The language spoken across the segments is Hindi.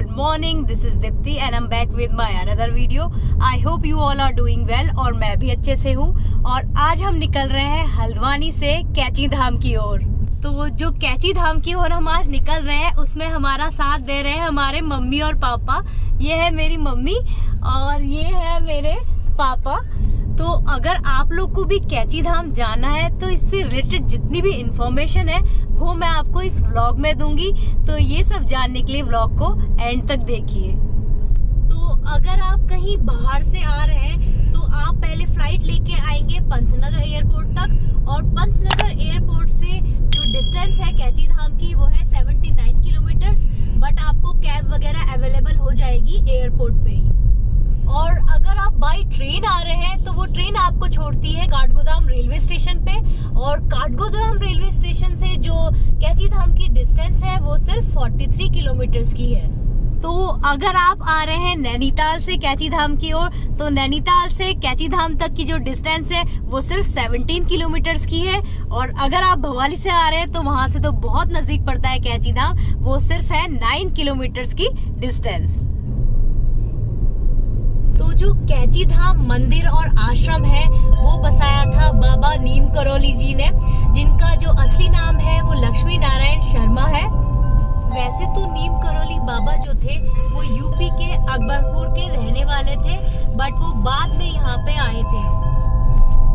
good morning. This is Dipti and I'm back with my another video. I hope you all are doing well और मैं भी अच्छे से हूँ। और आज हम निकल रहे हैं हल्द्वानी से कैची धाम की ओर। तो जो कैची धाम की ओर हम आज निकल रहे हैं उसमें हमारा साथ दे रहे हैं हमारे मम्मी और पापा। ये है मेरी मम्मी और ये है मेरे पापा। तो अगर आप लोग को भी कैची धाम जाना है तो इससे रिलेटेड जितनी भी इंफॉर्मेशन है वो मैं आपको इस व्लॉग में दूंगी। तो ये सब जानने के लिए व्लॉग को एंड तक देखिए। तो अगर आप कहीं बाहर से आ रहे हैं तो आप पहले फ्लाइट लेके आएंगे पंतनगर एयरपोर्ट तक और पंतनगर एयरपोर्ट से जो डिस्टेंस है कैची धाम की वो है 79 किलोमीटर्स। बट आपको कैब वगैरह अवेलेबल हो जाएगी एयरपोर्ट पे ही। और अगर आप बाई ट्रेन आ रहे हैं तो वो ट्रेन आपको छोड़ती है काठगोदाम रेलवे स्टेशन पे और काठगोदाम रेलवे स्टेशन से जो कैची धाम की डिस्टेंस है वो सिर्फ 43 किलोमीटर्स की है। तो अगर आप आ रहे हैं नैनीताल से कैची धाम की ओर तो नैनीताल से कैची धाम तक की जो डिस्टेंस है वो सिर्फ 17 किलोमीटर्स की है। और अगर आप भवाली से आ रहे हैं तो वहां से तो बहुत नजदीक पड़ता है कैची धाम, वो सिर्फ है 9 किलोमीटर्स की डिस्टेंस। तो जो कैची धाम मंदिर और आश्रम है वो बसाया था बाबा नीम करोली जी ने, जिनका जो असली नाम है वो लक्ष्मी नारायण शर्मा है। वैसे तो नीम करोली बाबा जो थे वो यूपी के अकबरपुर के रहने वाले थे, बट वो बाद में यहाँ पे आए थे।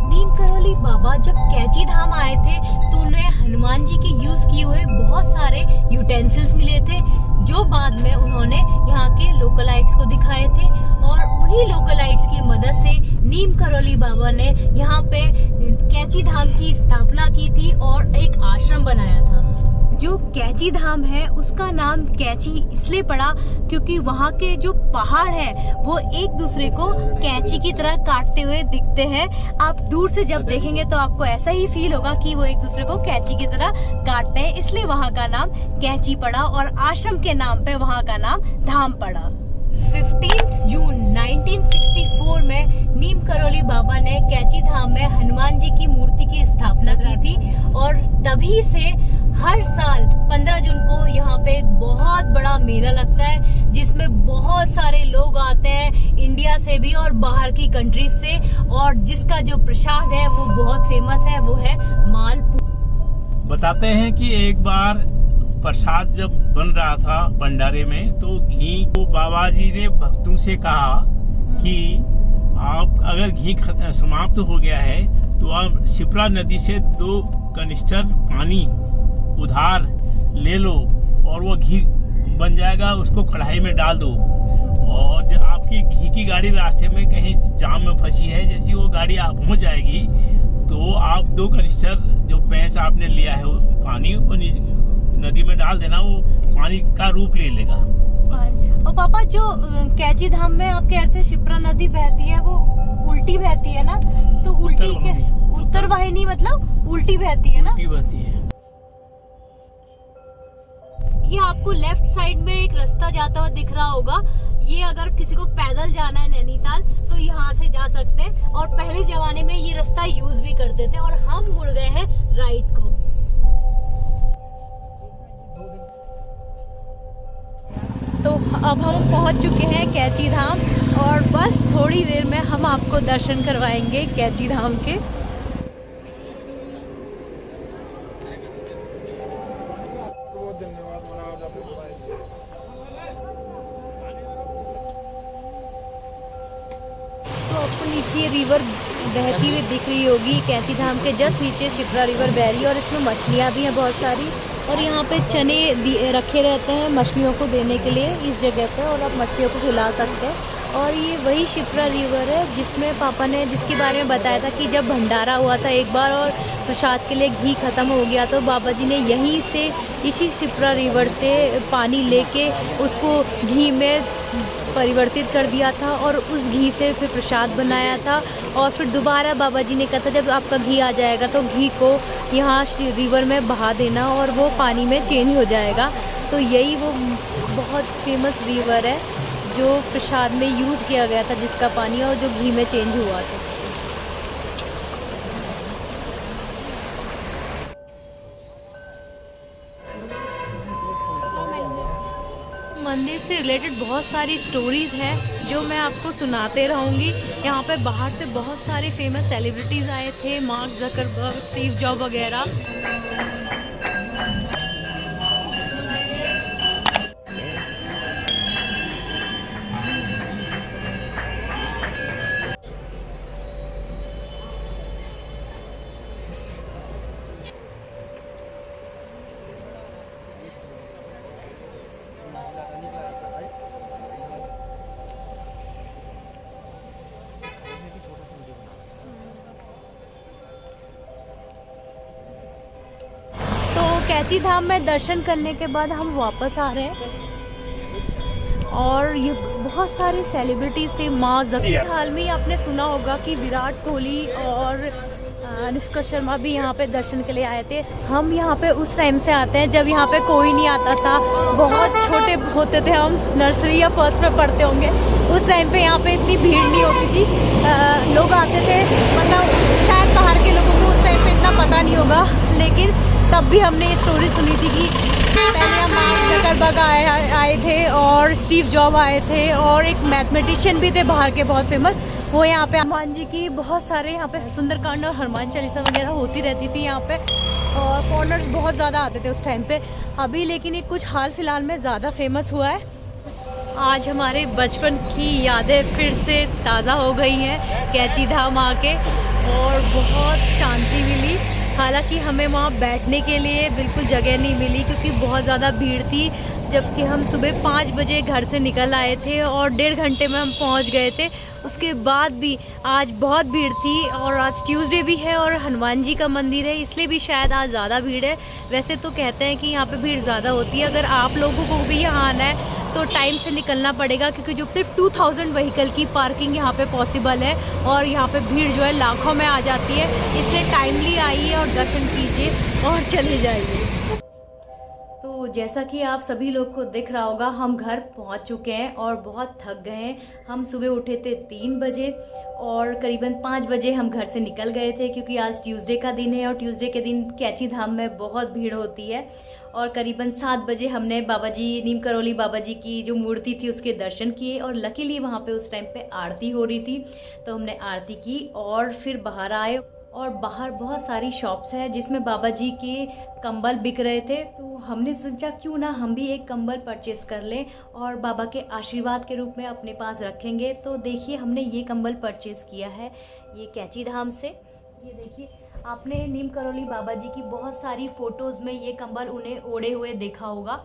नीम करोली बाबा जब कैची धाम आए थे तो उन्हें हनुमान जी के यूज किए हुए बहुत सारे यूटेंसिल्स मिले थे जो बाद में उन्होंने यहाँ के लोकलाइट्स को दिखाए थे। और उन्हीं लोकलाइट्स की मदद से नीम करोली बाबा ने यहाँ पे कैची धाम की स्थापना की थी और एक आश्रम बनाया था। जो कैची धाम है उसका नाम कैची इसलिए पड़ा क्योंकि वहाँ के जो पहाड़ है वो एक दूसरे को कैची की तरह काटते हुए दिखते हैं। आप दूर से जब देखेंगे तो आपको ऐसा ही फील होगा कि वो एक दूसरे को कैची की तरह काटते हैं, इसलिए वहाँ का नाम कैची पड़ा और आश्रम के नाम पे वहाँ का नाम धाम पड़ा। 15 जून 1964 में नीम करोली बाबा ने कैची धाम में हनुमान जी की मूर्ति की स्थापना की थी और तभी से हर साल 15 जून को यहाँ पे एक बहुत बड़ा मेला लगता है जिसमें बहुत सारे लोग आते हैं इंडिया से भी और बाहर की कंट्रीज से। और जिसका जो प्रसाद है वो बहुत फेमस है, वो है मालपुआ। बताते हैं कि एक बार प्रसाद जब बन रहा था भंडारे में तो घी को बाबा जी ने भक्तों से कहा कि आप अगर घी समाप्त हो गया है तो आप शिप्रा नदी से 2 कनिस्टर पानी उधार ले लो और वो घी बन जाएगा, उसको कढ़ाई में डाल दो। और जब आपकी घी की गाड़ी रास्ते में कहीं जाम में फंसी है, जैसी वो गाड़ी आप पहुंच जाएगी तो आप 2 कनिस्टर जो पैंच आपने लिया है वो पानी वो नदी में डाल देना, वो पानी का रूप ले लेगा। और पापा जो कैची धाम में आप कह रहे थे शिप्रा नदी बहती है वो उल्टी बहती है ना, तो उल्टी उत्तर वाहिनी मतलब उल्टी बहती है ना? उल्टी बहती है। ये आपको लेफ्ट साइड में एक रास्ता जाता हुआ दिख रहा होगा। ये अगर किसी को पैदल जाना है नैनीताल तो यहाँ से जा सकते हैं और पहले जमाने में ये रास्ता यूज भी करते थे। और हम मुड़ गए हैं राइट को। तो अब हम पहुंच चुके हैं कैची धाम और बस थोड़ी देर में हम आपको दर्शन करवाएंगे कैची धाम के। तो आपको नीचे रिवर बहती हुई दिख रही होगी, कैची धाम के जस्ट नीचे शिप्रा रिवर बह रही है और इसमें मछलियाँ भी हैं बहुत सारी। और यहाँ पे चने रखे रहते हैं मछलियों को देने के लिए इस जगह पे और आप मछलियों को खिला सकते हैं। और ये वही शिप्रा रिवर है जिसमें पापा ने जिसके बारे में बताया था कि जब भंडारा हुआ था एक बार और प्रसाद के लिए घी ख़त्म हो गया तो बाबा जी ने यहीं से इसी शिप्रा रिवर से पानी लेके उसको घी में परिवर्तित कर दिया था और उस घी से फिर प्रसाद बनाया था। और फिर दोबारा बाबा जी ने कहा था जब आपका घी आ जाएगा तो घी को यहाँ रिवर में बहा देना और वो पानी में चेंज हो जाएगा। तो यही वो बहुत फेमस रिवर है जो प्रसाद में यूज़ किया गया था जिसका पानी और जो घी में चेंज हुआ था। मंदिर से रिलेटेड बहुत सारी स्टोरीज हैं जो मैं आपको सुनाते रहूँगी। यहाँ पे बाहर से बहुत सारे फेमस सेलिब्रिटीज़ आए थे, मार्क जकरबर्ग, स्टीव जॉब वगैरह। तो कैची धाम में दर्शन करने के बाद हम वापस आ रहे हैं और ये बहुत सारे सेलिब्रिटीज थे। माँ जकरबर्ग, हाल में आपने सुना होगा कि विराट कोहली और अनुष्का शर्मा भी यहाँ पे दर्शन के लिए आए थे। हम यहाँ पे उस टाइम से आते हैं जब यहाँ पे कोई नहीं आता था, बहुत छोटे होते थे हम, नर्सरी या फर्स्ट में पढ़ते होंगे। उस टाइम पे यहाँ पे इतनी भीड़ नहीं होती थी, लोग आते थे, मतलब शायद बाहर के लोगों को उस टाइम पे इतना पता नहीं होगा, लेकिन तब भी हमने ये स्टोरी सुनी थी कि पहले मार्क जकरबर्ग आए थे और स्टीव जॉब आए थे और एक मैथमेटिशियन भी थे बाहर के बहुत फेमस, वो यहाँ पे हनुमान जी की बहुत सारे यहाँ पे सुंदरकांड और हनुमान चालीसा वगैरह होती रहती थी यहाँ पे, और फॉरेनर्स बहुत ज़्यादा आते थे उस टाइम पे। अभी लेकिन ये कुछ हाल फिलहाल में ज़्यादा फेमस हुआ है। आज हमारे बचपन की यादें फिर से ताज़ा हो गई हैं कैची धाम आके, और बहुत शांति मिली। हालांकि हमें वहाँ बैठने के लिए बिल्कुल जगह नहीं मिली क्योंकि बहुत ज़्यादा भीड़ थी, जबकि हम सुबह 5 बजे घर से निकल आए थे और 1.5 घंटे में हम पहुँच गए थे। उसके बाद भी आज बहुत भीड़ थी, और आज ट्यूसडे भी है और हनुमान जी का मंदिर है, इसलिए भी शायद आज ज़्यादा भीड़ है। वैसे तो कहते हैं कि यहाँ पे भीड़ ज़्यादा होती है। अगर आप लोगों को भी यहाँ आना है तो टाइम से निकलना पड़ेगा, क्योंकि जो सिर्फ 2000 व्हीकल की पार्किंग यहाँ पे पॉसिबल है, और यहाँ पे भीड़ जो है लाखों में आ जाती है। इसलिए टाइमली आइए और दर्शन कीजिए और चले जाइए। तो जैसा कि आप सभी लोग को दिख रहा होगा, हम घर पहुंच चुके हैं और बहुत थक गए हैं। हम सुबह उठे थे 3 बजे और करीबन 5 बजे हम घर से निकल गए थे, क्योंकि आज ट्यूसडे का दिन है और ट्यूसडे के दिन कैची धाम में बहुत भीड़ होती है। और करीबन 7 बजे हमने बाबा जी, नीम करौली बाबा जी की जो मूर्ति थी उसके दर्शन किए, और लकीली वहाँ पे उस टाइम पे आरती हो रही थी, तो हमने आरती की और फिर बाहर आए। और बाहर बहुत सारी शॉप्स हैं जिसमें बाबा जी के कंबल बिक रहे थे, तो हमने सोचा क्यों ना हम भी एक कंबल परचेस कर लें और बाबा के आशीर्वाद के रूप में अपने पास रखेंगे। तो देखिए हमने ये कंबल परचेस किया है, ये कैची धाम से। ये देखिए, आपने नीम करौली बाबा जी की बहुत सारी फ़ोटोज़ में ये कंबल उन्हें ओढ़े हुए देखा होगा,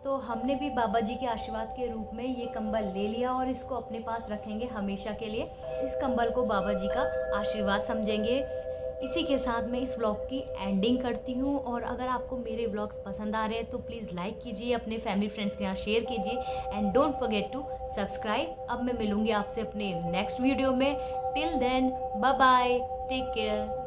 तो हमने भी बाबा जी के आशीर्वाद के रूप में ये कंबल ले लिया और इसको अपने पास रखेंगे हमेशा के लिए। इस कंबल को बाबा जी का आशीर्वाद समझेंगे। इसी के साथ मैं इस व्लॉग की एंडिंग करती हूँ, और अगर आपको मेरे व्लॉग्स पसंद आ रहे हैं तो प्लीज़ लाइक कीजिए, अपने फैमिली फ्रेंड्स के यहाँ शेयर कीजिए, and don't forget to subscribe. अब मैं मिलूँगी आपसे अपने नेक्स्ट वीडियो में। Till then, bye bye, take care.